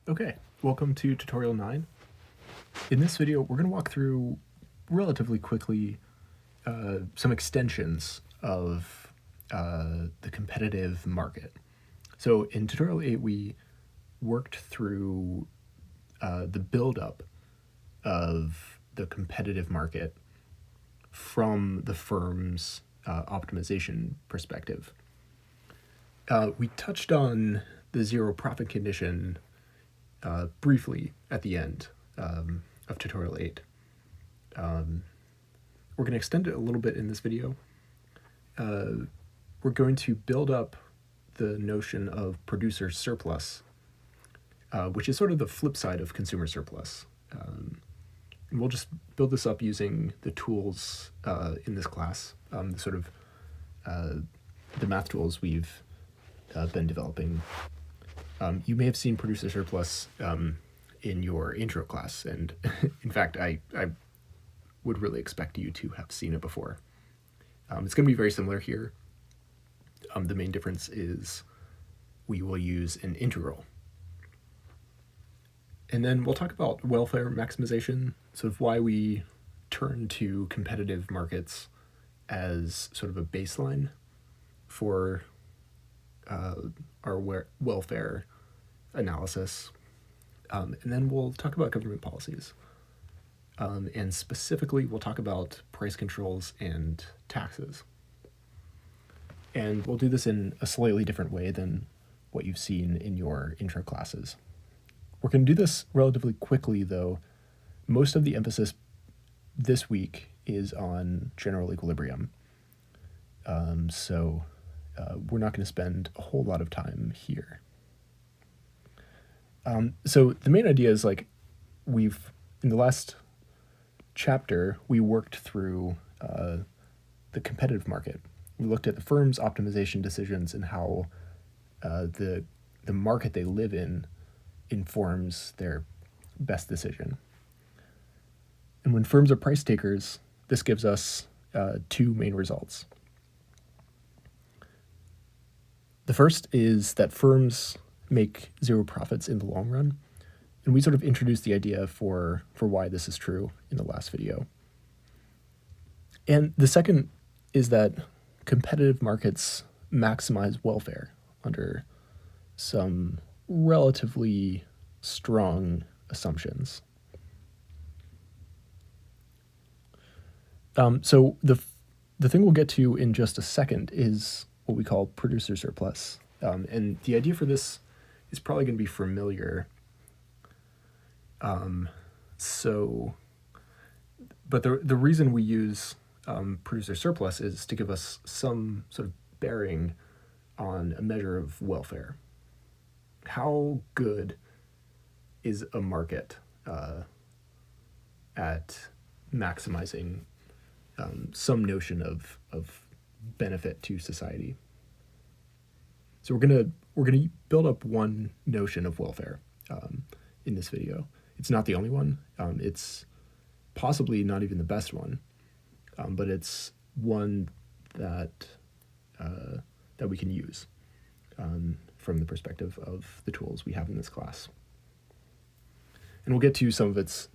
Okay, welcome to tutorial 9. In this video, we're going to walk through relatively quickly some extensions of the competitive market. So in tutorial 8, we worked through the buildup of the competitive market from the firm's optimization perspective. We touched on the zero profit condition briefly at the end of tutorial 8. We're going to extend it a little bit in this video. We're going to build up the notion of producer surplus, which is sort of the flip side of consumer surplus. And we'll just build this up using the tools in this class, the math tools we've been developing. You may have seen producer surplus in your intro class, and in fact, I would really expect you to have seen it before. It's going to be very similar here. The main difference is we will use an integral. And then we'll talk about welfare maximization, sort of why we turn to competitive markets as sort of a baseline for our welfare analysis. And then we'll talk about government policies. And specifically, we'll talk about price controls and taxes. And we'll do this in a slightly different way than what you've seen in your intro classes. We're going to do this relatively quickly, though. Most of the emphasis this week is on general equilibrium. So we're not going to spend a whole lot of time here. So the main idea is in the last chapter, we worked through the competitive market. We looked at the firm's optimization decisions and how the market they live in informs their best decision. And when firms are price takers, this gives us two main results. The first is that firms make zero profits in the long run, and we sort of introduced the idea for why this is true in the last video. And the second is that competitive markets maximize welfare under some relatively strong assumptions. So the thing we'll get to in just a second is what we call producer surplus. And the idea for this is probably going to be familiar. But the reason we use producer surplus is to give us some sort of bearing on a measure of welfare. How good is a market at maximizing some notion of benefit to society? So we're gonna build up one notion of welfare in this video. It's not the only one. It's possibly not even the best one, but it's one that we can use from the perspective of the tools we have in this class. And we'll get to some of its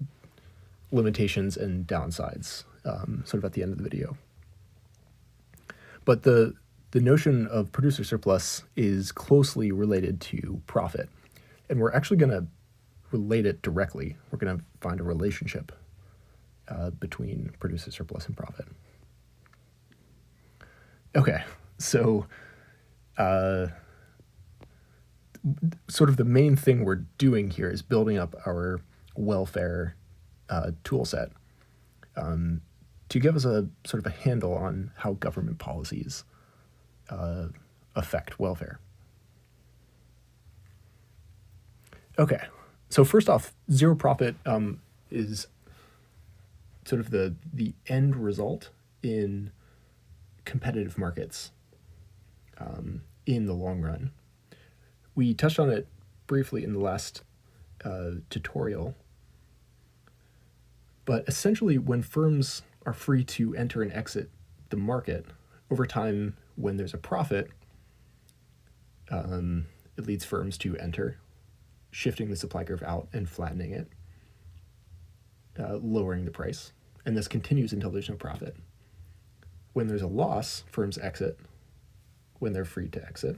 limitations and downsides sort of at the end of the video. But the notion of producer surplus is closely related to profit, and we're actually going to relate it directly. We're going to find a relationship between producer surplus and profit. Okay, so sort of the main thing we're doing here is building up our welfare tool set to give us a sort of a handle on how government policies affect welfare. Okay, so first off, zero profit is sort of the end result in competitive markets in the long run. We touched on it briefly in the last tutorial, but essentially when firms are free to enter and exit the market, over time when there's a profit, it leads firms to enter shifting the supply curve out and flattening it, lowering the price. And this continues until there's no profit. When there's a loss, firms exit when they're free to exit,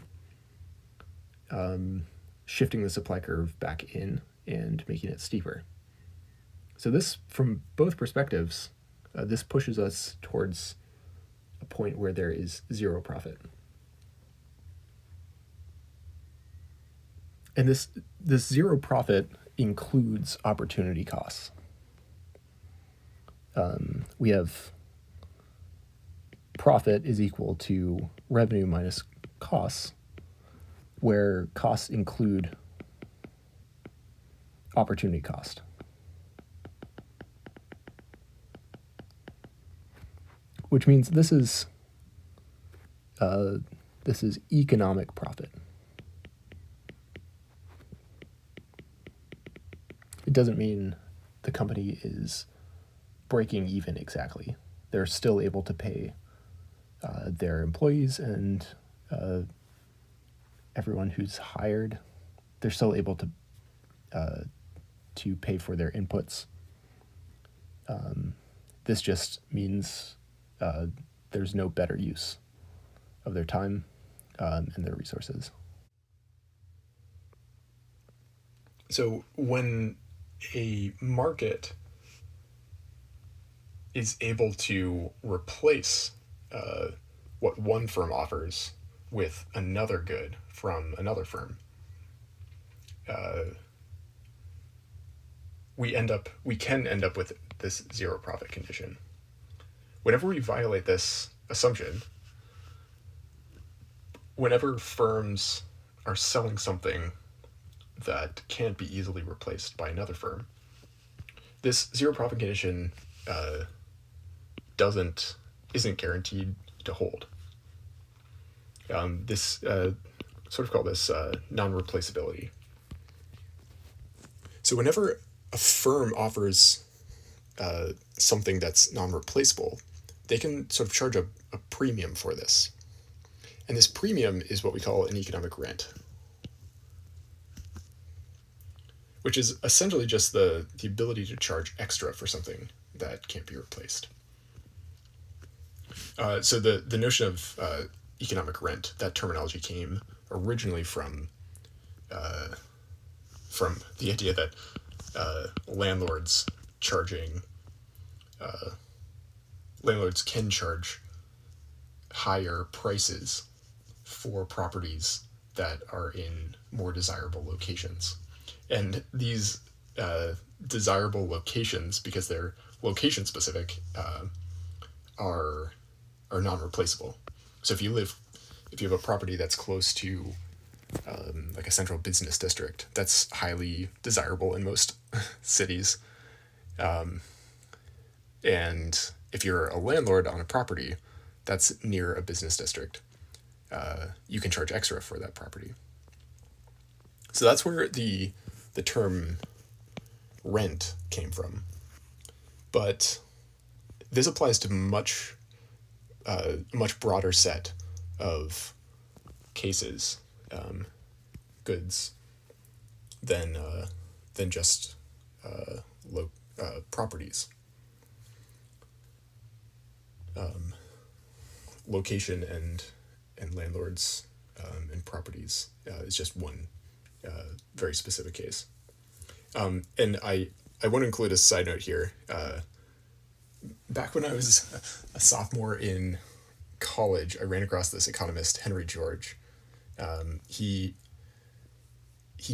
shifting the supply curve back in and making it steeper. So this, from both perspectives, this pushes us towards a point where there is zero profit. And this zero profit includes opportunity costs. We have profit is equal to revenue minus costs, where costs include opportunity cost. Which means this is economic profit. It doesn't mean the company is breaking even exactly. They're still able to pay their employees and everyone who's hired. They're still able to pay for their inputs. This just means there's no better use of their time and their resources. So when a market is able to replace what one firm offers with another good from another firm, we can end up with this zero profit condition. Whenever we violate this assumption, whenever firms are selling something that can't be easily replaced by another firm, this zero profit condition isn't guaranteed to hold. This sort of call this non-replaceability. So whenever a firm offers something that's non-replaceable, they can sort of charge a premium for this. And this premium is what we call an economic rent, which is essentially just the ability to charge extra for something that can't be replaced. So the notion of economic rent, that terminology came originally from the idea that landlords can charge higher prices for properties that are in more desirable locations. And these desirable locations, because they're location specific, are non-replaceable. So if you have a property that's close to like a central business district, that's highly desirable in most cities. And if you're a landlord on a property that's near a business district, you can charge extra for that property. So that's where the term rent came from. But this applies to much broader set of cases, goods, than just properties. Location and landlords and properties is just one very specific case. And I want to include a side note here. Back when I was a sophomore in college, I ran across this economist, Henry George. He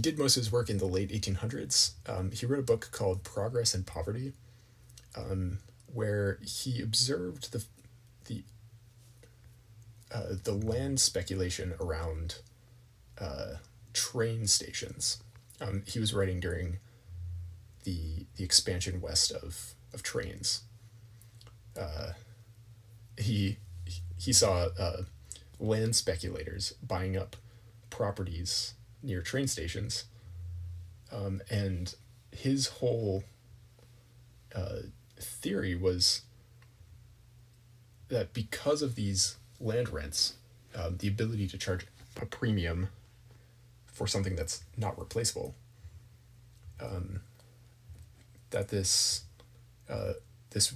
did most of his work in the late 1800s. He wrote a book called Progress and Poverty, where he observed the land speculation around train stations. He was writing during the expansion west of trains. He saw land speculators buying up properties near train stations, and his whole theory was that because of these land rents, the ability to charge a premium for something that's not replaceable, that uh, this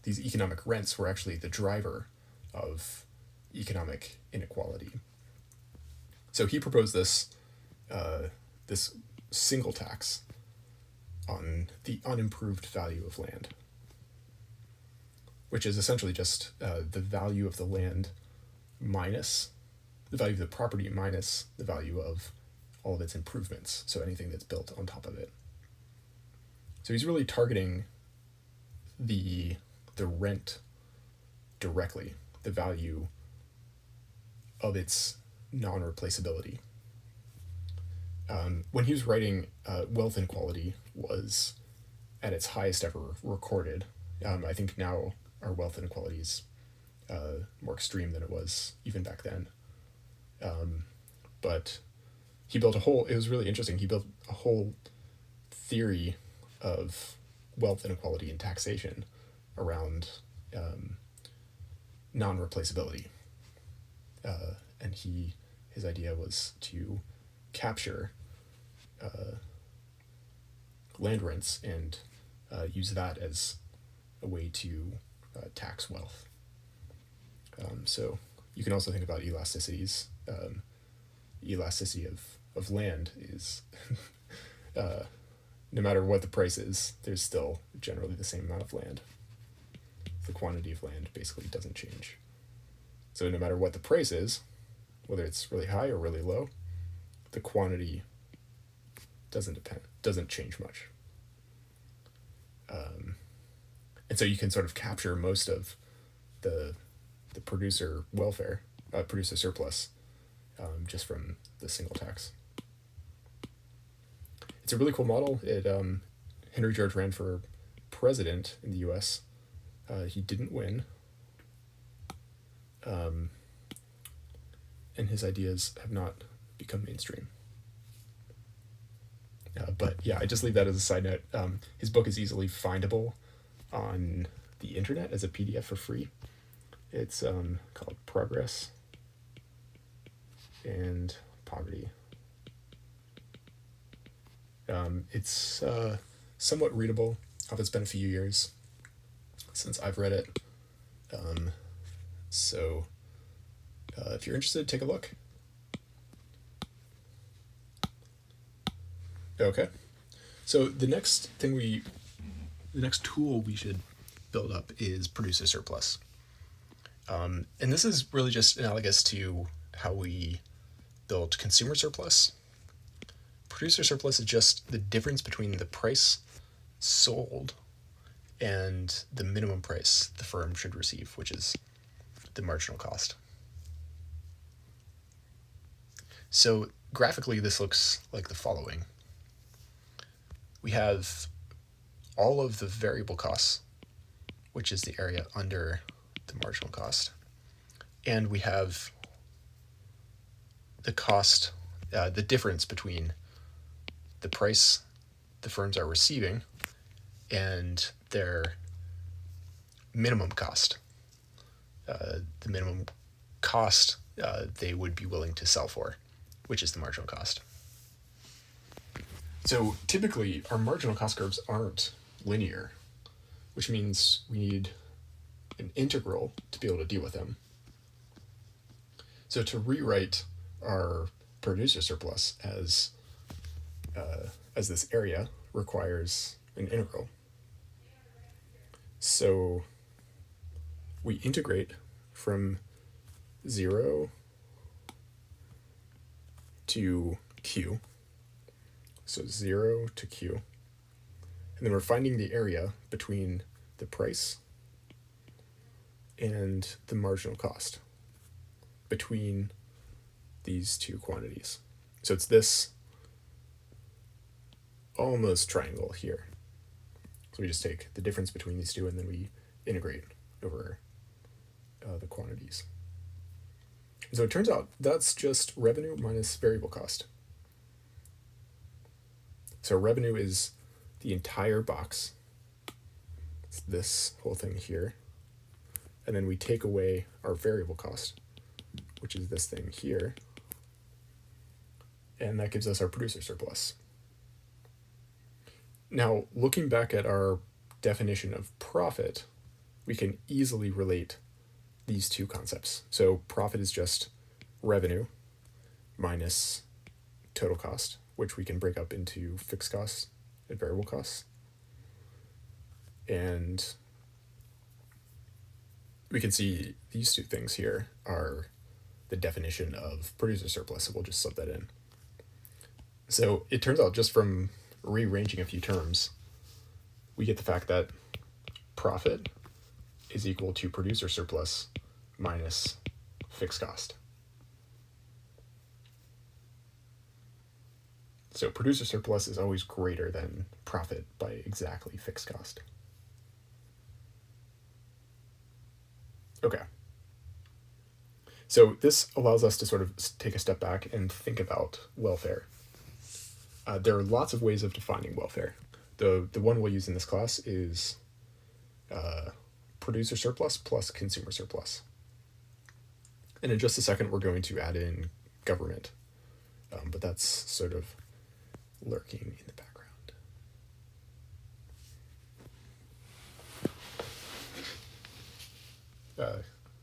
these economic rents were actually the driver of economic inequality. So he proposed this single tax on the unimproved value of land, which is essentially just the value of the land minus the value of the property minus the value of all of its improvements, so anything that's built on top of it. So he's really targeting the rent directly, the value of its non-replaceability. When he was writing, wealth inequality was at its highest ever recorded. I think now our wealth inequality is more extreme than it was even back then. But he built it was really interesting. He built a whole theory of wealth inequality and taxation around non-replaceability. And his idea was to capture land rents and use that as a way to tax wealth. So you can also think about elasticities. Elasticity of land is no matter what the price is, there's still generally the same amount of land. The quantity of land basically doesn't change. So no matter what the price is, whether it's really high or really low, the quantity doesn't change much. And so you can sort of capture most of the producer welfare, producer surplus, just from the single tax. It's a really cool model. Henry George ran for president in the U.S. He didn't win. And his ideas have not become mainstream. But yeah, I just leave that as a side note. His book is easily findable on the internet as a PDF for free. It's called Progress and Poverty. It's somewhat readable. It's been a few years since I've read it. So if you're interested, take a look. Okay. So the next tool we should build up is producer surplus. And this is really just analogous to how we built consumer surplus. Producer surplus is just the difference between the price sold and the minimum price the firm should receive, which is the marginal cost. So graphically, this looks like the following. We have all of the variable costs, which is the area under the marginal cost. And we have the cost, the difference between the price the firms are receiving and their minimum cost. The minimum cost they would be willing to sell for, which is the marginal cost. So typically, our marginal cost curves aren't linear, which means we need an integral to be able to deal with them. So to rewrite our producer surplus as this area requires an integral. So we integrate from 0 to q. So 0 to q. And then we're finding the area between the price and the marginal cost between these two quantities. So it's this almost triangle here. So we just take the difference between these two and then we integrate over the quantities. And so it turns out that's just revenue minus variable cost. So revenue is the entire box. It's this whole thing here. And then we take away our variable cost, which is this thing here. And that gives us our producer surplus. Now, looking back at our definition of profit, we can easily relate these two concepts. So profit is just revenue minus total cost, which we can break up into fixed costs and variable costs. And we can see these two things here are the definition of producer surplus, so we'll just sub that in. So it turns out, just from rearranging a few terms, we get the fact that profit is equal to producer surplus minus fixed cost. So producer surplus is always greater than profit by exactly fixed cost. Okay. So this allows us to sort of take a step back and think about welfare. There are lots of ways of defining welfare. The one we'll use in this class is producer surplus plus consumer surplus. And in just a second, we're going to add in government, but that's sort of lurking in the background.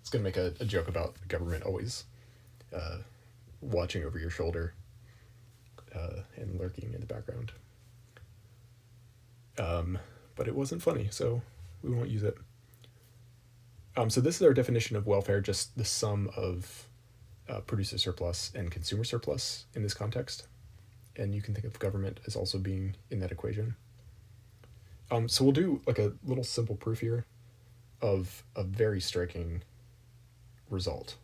It's going to make a joke about the government always watching over your shoulder and lurking in the background. But it wasn't funny, so we won't use it. So this is our definition of welfare, just the sum of producer surplus and consumer surplus in this context. And you can think of government as also being in that equation. So we'll do like a little simple proof here of a very striking result.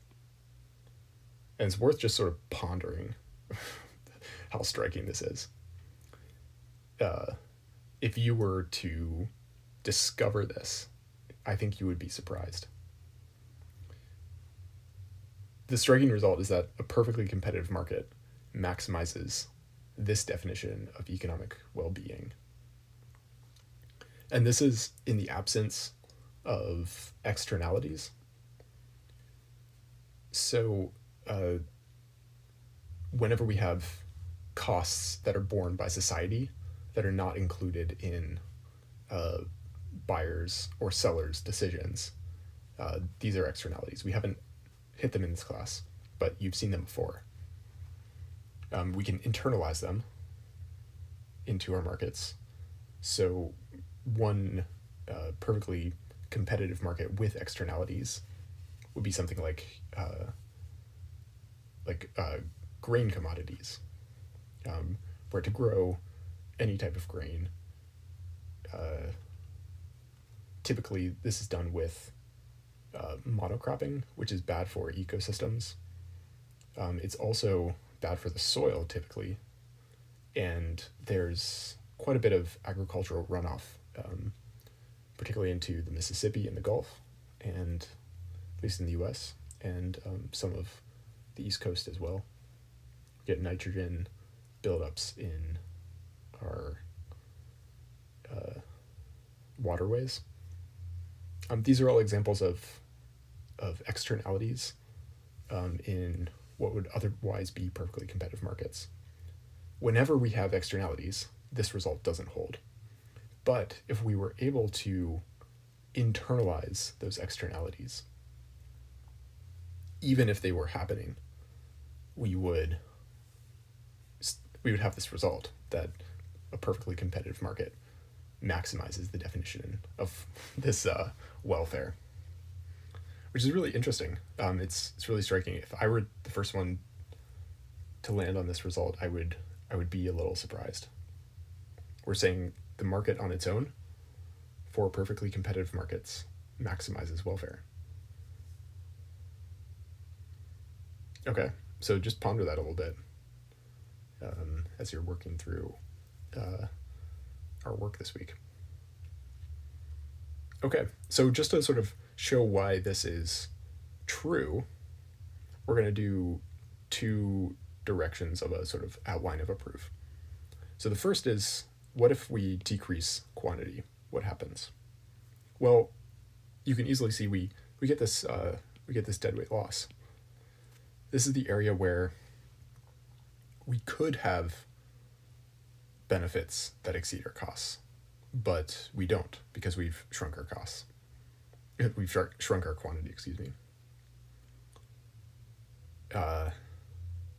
And it's worth just sort of pondering how striking this is. If you were to discover this, I think you would be surprised. The striking result is that a perfectly competitive market maximizes this definition of economic well-being. And this is in the absence of externalities. So whenever we have costs that are borne by society that are not included in buyers or sellers' decisions, these are externalities. We haven't hit them in this class, but you've seen them before. We can internalize them into our markets. So one perfectly competitive market with externalities would be something like grain commodities, where to grow any type of grain, typically this is done with monocropping, which is bad for ecosystems. It's also bad for the soil typically, and there's quite a bit of agricultural runoff, particularly into the Mississippi and the Gulf, and at least in the US, and some of the East Coast as well. We get nitrogen buildups in our waterways. These are all examples of externalities in what would otherwise be perfectly competitive markets. Whenever we have externalities, this result doesn't hold. But if we were able to internalize those externalities, even if they were happening, we would have this result that a perfectly competitive market maximizes the definition of this welfare, which is really interesting. It's really striking. If I were the first one to land on this result, I would be a little surprised. We're saying the market on its own, for perfectly competitive markets, maximizes welfare. Okay, so just ponder that a little bit as you're working through our work this week. Okay, so just to sort of show why this is true, we're going to do two directions of a sort of outline of a proof. So the first is, what if we decrease quantity? What happens? Well, you can easily see we get this deadweight loss. This is the area where we could have benefits that exceed our costs, but we don't because we've shrunk our costs. We've shrunk our quantity, excuse me.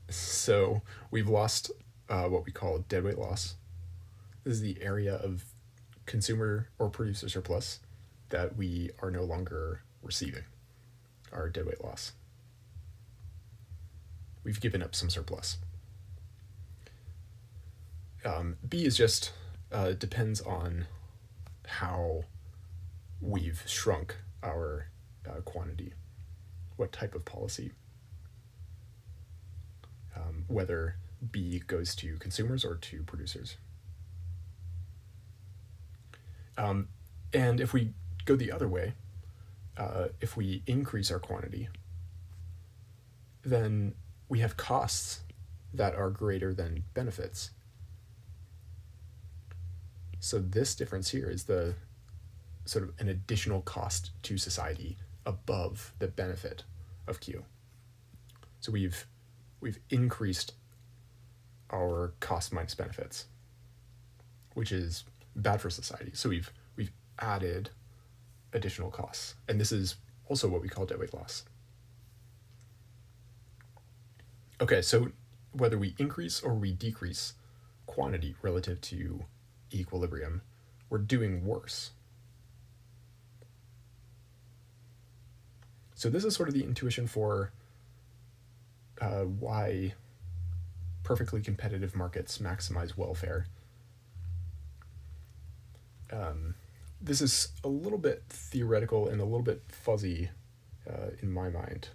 So we've lost what we call deadweight loss. This is the area of consumer or producer surplus that we are no longer receiving, our deadweight loss. We've given up some surplus. B is just depends on how we've shrunk our quantity, what type of policy, whether B goes to consumers or to producers. And if we go the other way, if we increase our quantity, then we have costs that are greater than benefits. So this difference here is the sort of an additional cost to society above the benefit of Q. So we've increased our cost minus benefits, which is bad for society. So we've added additional costs, and this is also what we call deadweight loss. Okay, so whether we increase or we decrease quantity relative to equilibrium, we're doing worse. So this is sort of the intuition for why perfectly competitive markets maximize welfare. This is a little bit theoretical and a little bit fuzzy in my mind,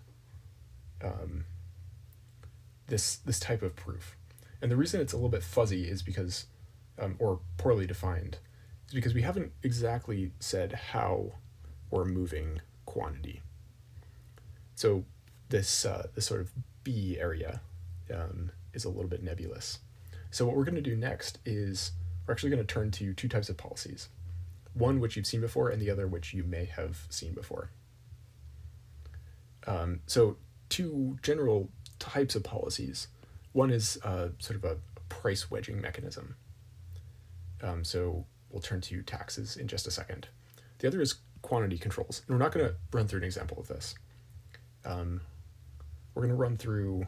this type of proof. And the reason it's a little bit fuzzy is because, or poorly defined, is because we haven't exactly said how we're moving quantity. So this sort of B area is a little bit nebulous. So what we're going to do next is we're actually going to turn to two types of policies. One which you've seen before and the other which you may have seen before. So two general types of policies. One is sort of a price wedging mechanism. So we'll turn to taxes in just a second. The other is quantity controls. And we're not going to run through an example of this. We're going to run through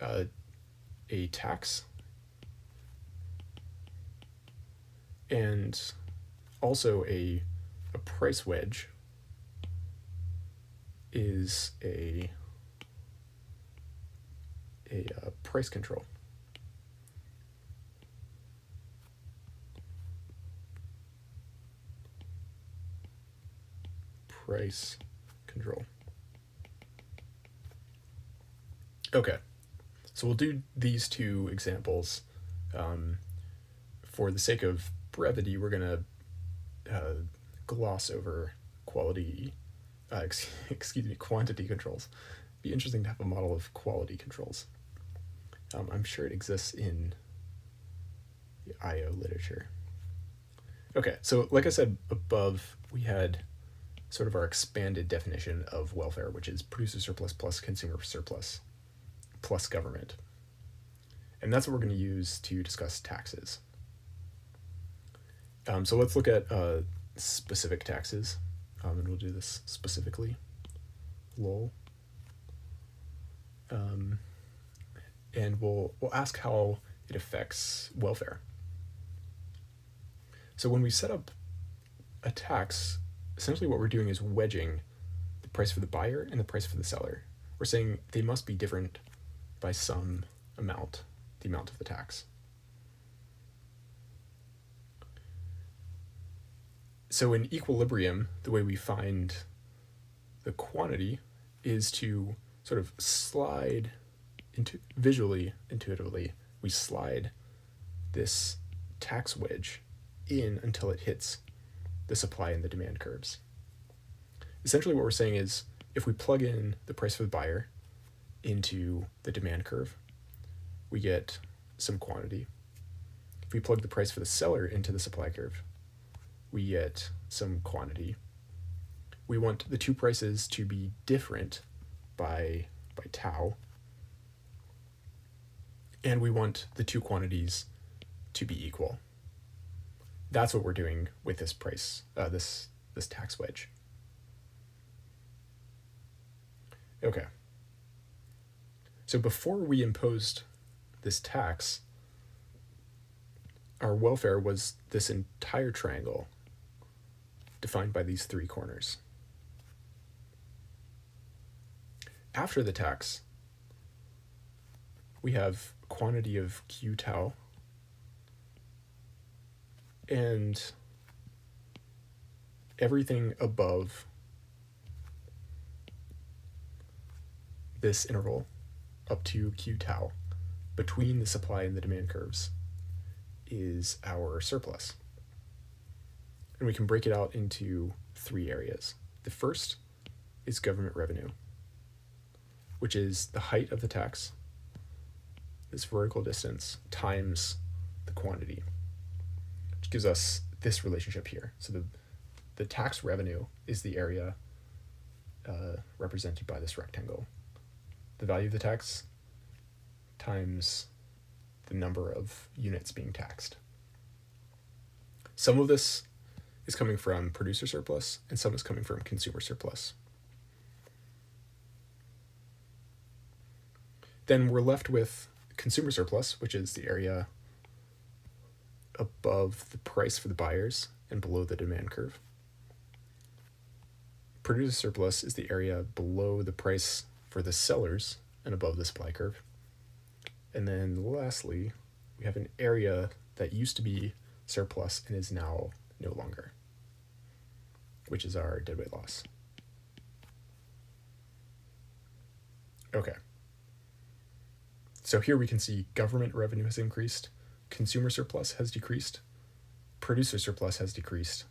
a tax and also a price wedge is a price control. Price control. Okay, so we'll do these two examples. For the sake of brevity, we're going to gloss over quantity controls. It'd be interesting to have a model of quality controls. I'm sure it exists in the IO literature. Okay, so like I said above, we had sort of our expanded definition of welfare, which is producer surplus plus consumer surplus plus government. And that's what we're going to use to discuss taxes. So let's look at specific taxes, and we'll do this specifically. LOL. And we'll ask how it affects welfare. So when we set up a tax, essentially what we're doing is wedging the price for the buyer and the price for the seller. We're saying they must be different by some amount, the amount of the tax. So in equilibrium, the way we find the quantity is to sort of slide intuitively, we slide this tax wedge in until it hits the supply and the demand curves. Essentially what we're saying is if we plug in the price for the buyer into the demand curve, we get some quantity. If we plug the price for the seller into the supply curve, we get some quantity. We want the two prices to be different by tau, and we want the two quantities to be equal. That's what we're doing with this price, this tax wedge. Okay. So before we imposed this tax, our welfare was this entire triangle defined by these three corners. After the tax, we have quantity of Q tau, and everything above this interval up to Q tau between the supply and the demand curves is our surplus. And we can break it out into three areas. The first is government revenue, which is the height of the tax, this vertical distance, times the quantity, which gives us this relationship here. So the tax revenue is the area represented by this rectangle. The value of the tax times the number of units being taxed. Some of this is coming from producer surplus, and some is coming from consumer surplus. Then we're left with consumer surplus, which is the area above the price for the buyers and below the demand curve. Producer surplus is the area below the price for the sellers and above the supply curve. And then lastly, we have an area that used to be surplus and is now no longer, which is our deadweight loss. Okay. So here we can see government revenue has increased, consumer surplus has decreased, producer surplus has decreased,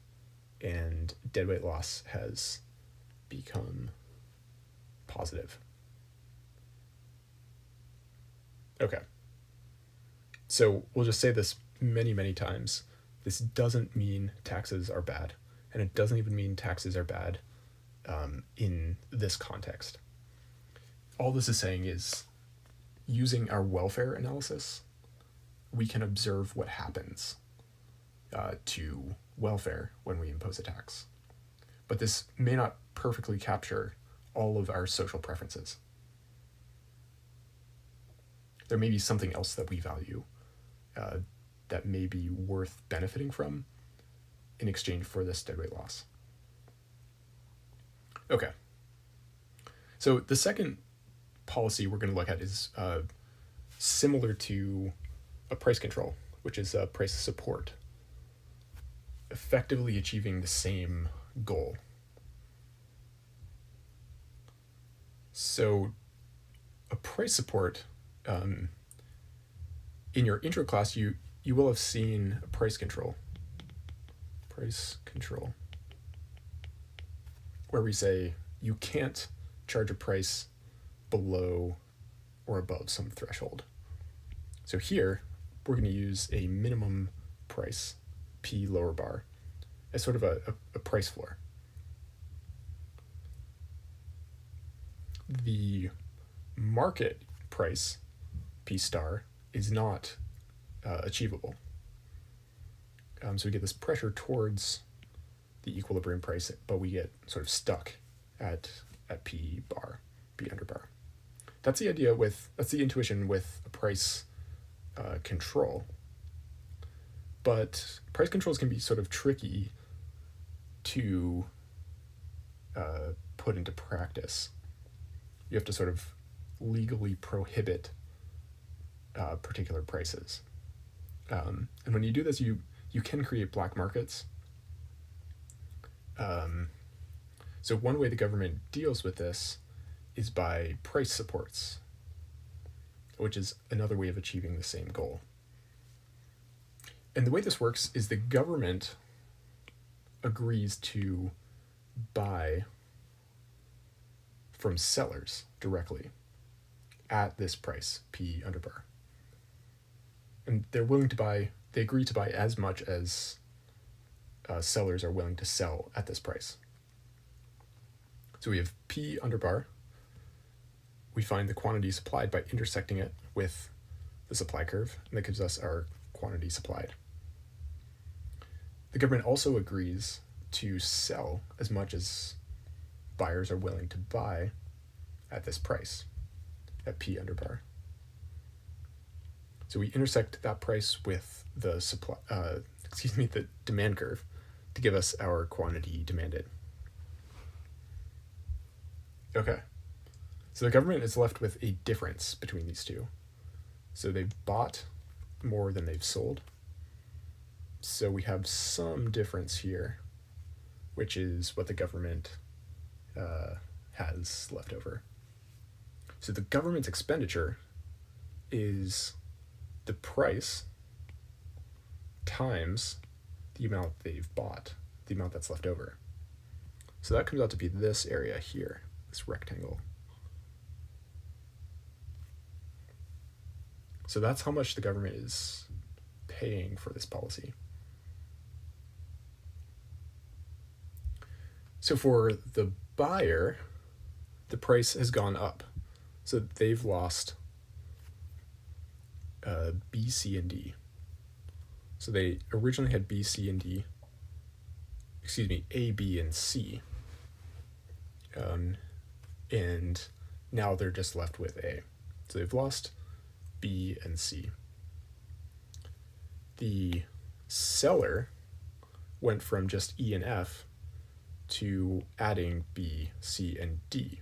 and deadweight loss has become positive. Okay. So we'll just say this many, many times. This doesn't mean taxes are bad, and it doesn't even mean taxes are bad in this context. All this is saying is, using our welfare analysis, we can observe what happens to welfare when we impose a tax. But this may not perfectly capture all of our social preferences. There may be something else that we value that may be worth benefiting from in exchange for this deadweight loss. Okay. So the second policy we're going to look at is similar to a price control, which is a price support, effectively achieving the same goal. So a price support, in your intro class, you will have seen a price control, where we say you can't charge a price below or above some threshold. So here, we're going to use a minimum price, P lower bar, as sort of a price floor. The market price, P star, is not achievable. So we get this pressure towards the equilibrium price, but we get sort of stuck at P bar, P under bar. That's the intuition with a price control. But price controls can be sort of tricky to put into practice. You have to sort of legally prohibit particular prices. And when you do this, you can create black markets. So one way the government deals with this is by price supports, which is another way of achieving the same goal. And the way this works is the government agrees to buy from sellers directly at this price, P under bar. And they agree to buy as much as sellers are willing to sell at this price. So we have P under bar. We find the quantity supplied by intersecting it with the supply curve, and that gives us our quantity supplied. The government also agrees to sell as much as buyers are willing to buy at this price, at P underbar. So we intersect that price with the the demand curve to give us our quantity demanded. Okay. So the government is left with a difference between these two. So they've bought more than they've sold. So we have some difference here, which is what the government has left over. So the government's expenditure is the price times the amount they've bought, the amount that's left over. So that comes out to be this area here, this rectangle. So that's how much the government is paying for this policy. So for the buyer, the price has gone up. So they've lost B, C, and D. So they originally had B, C, and D. Excuse me, A, B, and C. And now they're just left with A. So they've lost B and C. The seller went from just E and F to adding B, C, and D.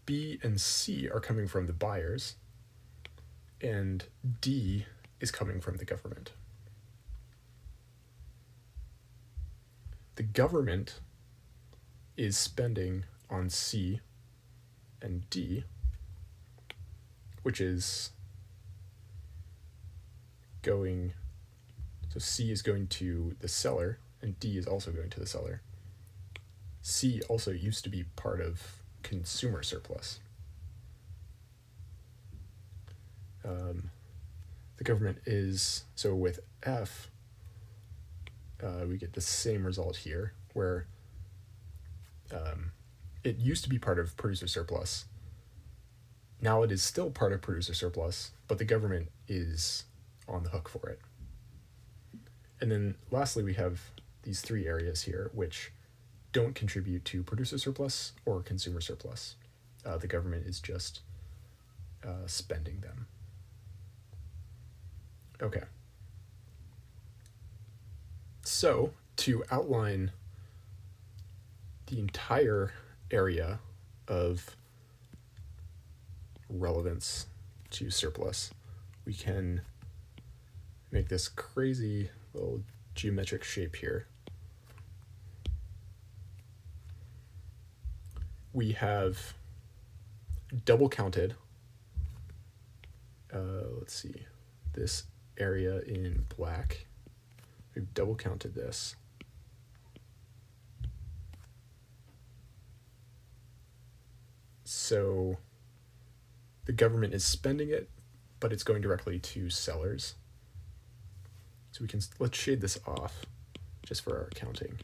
B and C are coming from the buyers, and D is coming from the government. The government is spending on C and D, which is going, so C is going to the seller, and D is also going to the seller. C also used to be part of consumer surplus. The government is, so with F, we get the same result here, where it used to be part of producer surplus. Now it is still part of producer surplus, but the government is on the hook for it. And then lastly, we have these three areas here, which don't contribute to producer surplus or consumer surplus. The government is just spending them. Okay. So to outline the entire area of relevance to surplus, we can make this crazy little geometric shape here. We have double counted, let's see, this area in black. We've double counted this. So the government is spending it, but it's going directly to sellers. So we can, let's shade this off just for our counting.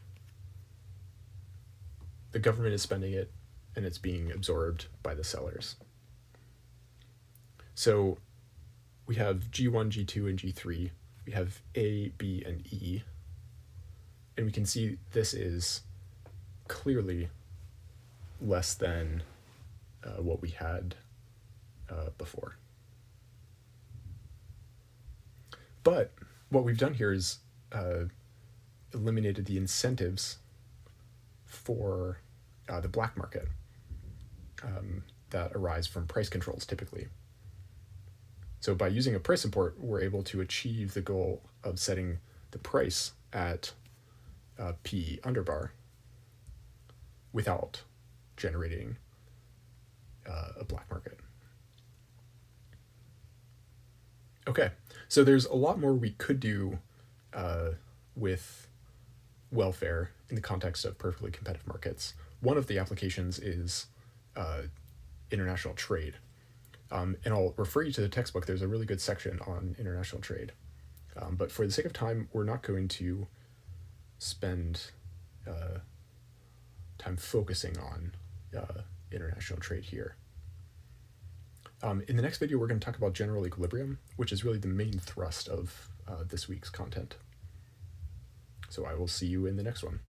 The government is spending it, and it's being absorbed by the sellers. So we have G1, G2, and G3. We have A, B, and E. And we can see this is clearly less than what we had before. But what we've done here is eliminated the incentives for the black market that arise from price controls typically. So by using a price import, we're able to achieve the goal of setting the price at P underbar without generating a black market. Okay, so there's a lot more we could do with welfare in the context of perfectly competitive markets. One of the applications is international trade. And I'll refer you to the textbook. There's a really good section on international trade. But for the sake of time, we're not going to spend time focusing on international trade here. In the next video, we're going to talk about general equilibrium, which is really the main thrust of this week's content. So I will see you in the next one.